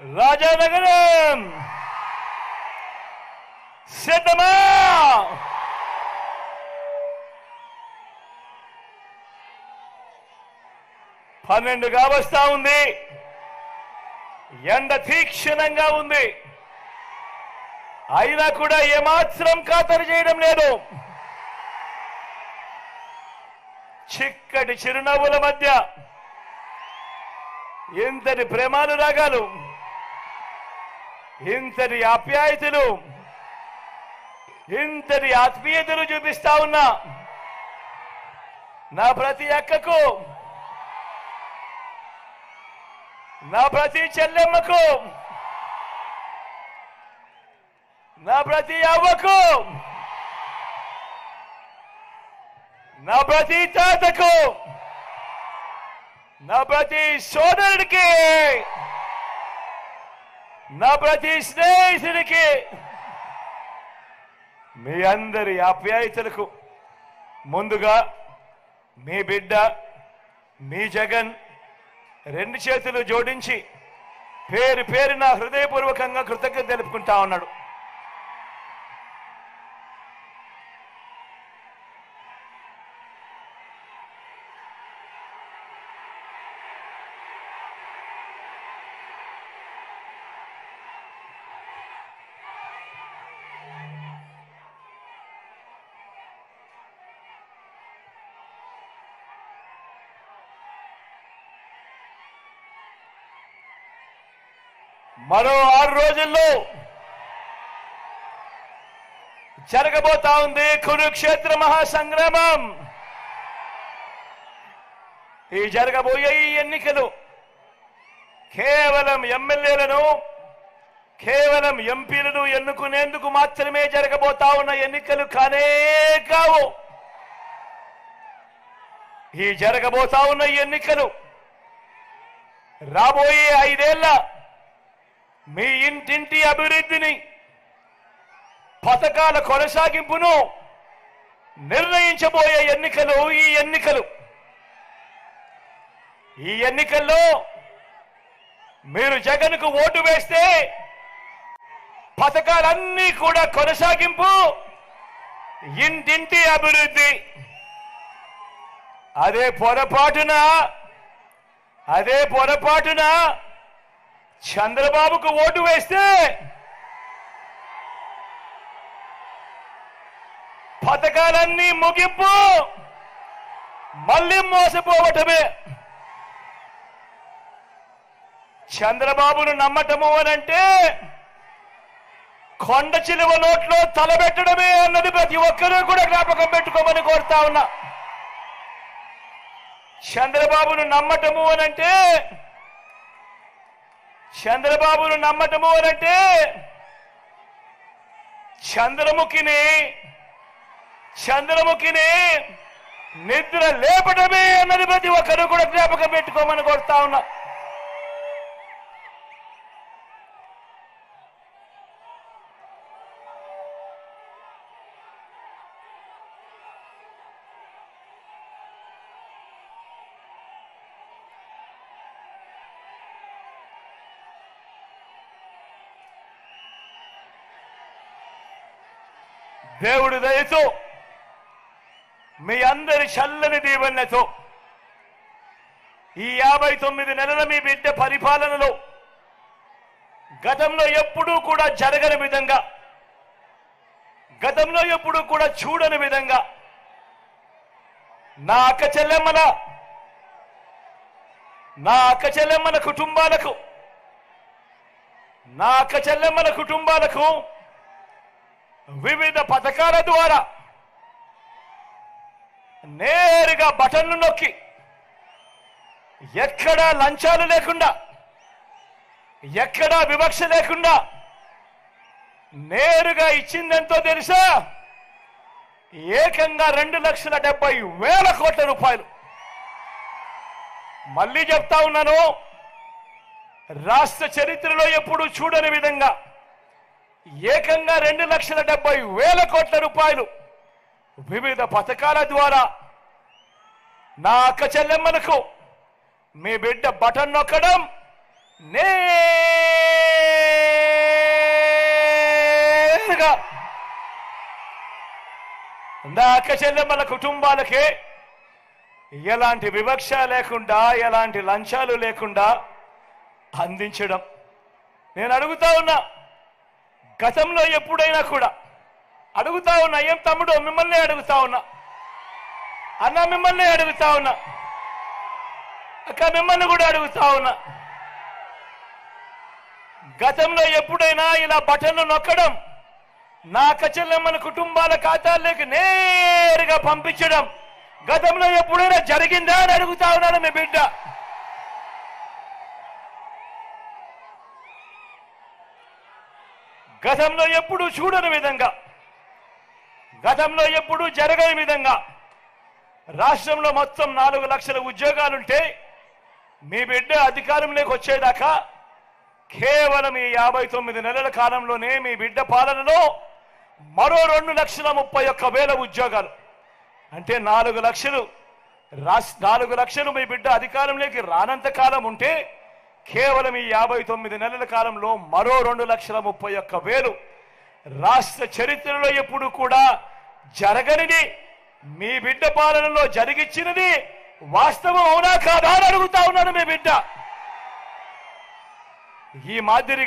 రాజానగరం సిద్ధమా? 12 కావస్తా ఉంది. ఎండ తీక్షణంగా ఉంది. అయినా కూడా ఏమాత్రం ఖాతరు చేయడం లేదు. చిక్కటి చిరునవ్వుల మధ్య ఇంతటి ప్రేమానురాగాలు, ఇంతటి ఆప్యాయతలు, ఇంతటి ఆత్మీయతలు చూపిస్తా ఉన్నా నా ప్రతి అక్కకు, నా ప్రతి చెల్లెమ్మకు, నా ప్రతి అవ్వకు, నా ప్రతి తాతకు, నా ప్రతి సోదరుడికి, నా ప్రతి స్నేహితుడికి, మీ అందరి ఆప్యాయతలకు ముందుగా మీ బిడ్డ, మీ జగన్ 2 చేతులు జోడించి పేరు పేరున హృదయపూర్వకంగా కృతజ్ఞత తెలుపుకుంటా ఉన్నాడు. మరో 6 రోజుల్లో జరగబోతా ఉంది కురుక్షేత్ర మహాసంగ్రామం. ఈ జరగబోయే ఈ ఎన్నికలు కేవలం ఎమ్మెల్యేలను, కేవలం ఎంపీలను ఎన్నుకునేందుకు మాత్రమే జరగబోతా ఉన్న ఎన్నికలు కానే కావు. ఈ జరగబోతా ఉన్న ఎన్నికలు రాబోయే 5 ఏళ్ల మీ ఇంటింటి అభివృద్ధిని, పథకాల కొనసాగింపును నిర్ణయించబోయే ఎన్నికలు ఈ ఎన్నికలు. ఈ ఎన్నికల్లో మీరు జగన్కు ఓటు వేస్తే పథకాలన్నీ కూడా కొనసాగింపు, ఇంటింటి అభివృద్ధి. అదే పొరపాటున చంద్రబాబుకు ఓటు వేస్తే పథకాలన్నీ ముగింపు, మళ్ళీ మోసపోవటమే. చంద్రబాబును నమ్మటము అనంటే కొండ చిలువ నోట్లో తలబెట్టడమే అన్నది ప్రతి ఒక్కరూ కూడా జ్ఞాపకం పెట్టుకోమని కోరుతా ఉన్నా. చంద్రబాబును నమ్మటము అనంటే చంద్రముఖిని నిద్ర లేపడమే అన్నది ప్రతి ఒక్కరూ కూడా జ్ఞాపకం పెట్టుకోమని కోరుతా ఉన్నా. దేవుడి దయతో, మీ అందరి చల్లని దీవెనలతో ఈ 59 నెలల మీ బిడ్డ పరిపాలనలో గతంలో ఎప్పుడూ కూడా జరగని విధంగా, గతంలో ఎప్పుడూ కూడా చూడని విధంగా నా అక్క చెల్లెమ్మల కుటుంబాలకు వివిధ పథకాల ద్వారా నేరుగా బటన్లు నొక్కి, ఎక్కడా లంచాలు లేకుండా, ఎక్కడా వివక్ష లేకుండా నేరుగా ఇచ్చిందెంతో తెలుసా? ఏకంగా 2,70,000 కోట్ల రూపాయలు. మళ్ళీ చెప్తా ఉన్నాను, రాష్ట్ర చరిత్రలో ఎప్పుడూ చూడని విధంగా ఏకంగా 2,70,000 కోట్ల రూపాయలు వివిధ పథకాల ద్వారా నా అక్క చెల్లెమ్మలకు మీ బిడ్డ బటన్ నొక్కడం, నేరుగా నా అక్క చెల్లెమ్మల కుటుంబాలకే ఎలాంటి వివక్ష లేకుండా ఎలాంటి లంచాలు లేకుండా అందించడం. నేను అడుగుతా ఉన్నా, గతంలో ఎప్పుడైనా కూడా అడుగుతా ఉన్నా, ఏం తమ్ముడు మిమ్మల్ని అడుగుతా ఉన్నా, అన్న మిమ్మల్ని అడుగుతా ఉన్నా, అక్క మిమ్మల్ని కూడా అడుగుతా ఉన్నా, గతంలో ఎప్పుడైనా ఇలా బటన్లు నొక్కడం, నా అక్క చెల్లెమ్మల కుటుంబాల ఖాతాల్లోకి నేరుగా పంపించడం గతంలో ఎప్పుడైనా జరిగిందా అని అడుగుతా ఉన్నాను మీ బిడ్డ. గతంలో ఎప్పుడు చూడని విధంగా, గతంలో ఎప్పుడు జరగని విధంగా రాష్ట్రంలో మొత్తం 4 లక్షల ఉద్యోగాలుంటే మీ బిడ్డ అధికారంలోకి వచ్చేదాకా కేవలం ఈ 59 నెలల కాలంలోనే మీ బిడ్డ పాలనలో మరో 2,31,000 ఉద్యోగాలు, అంటే 4 లక్షలు మీ బిడ్డ అధికారంలోకి రానంత కాలం ఉంటే కేవలం ఈ 59 నెలల కాలంలో మరో 2,31,000 రాష్ట్ర చరిత్రలో ఎప్పుడు కూడా జరగనిది మీ బిడ్డ పాలనలో జరిగిచ్చినది వాస్తవం అవునా కాదా అని అడుగుతా ఉన్నాను మీ బిడ్డ. ఈ మాదిరి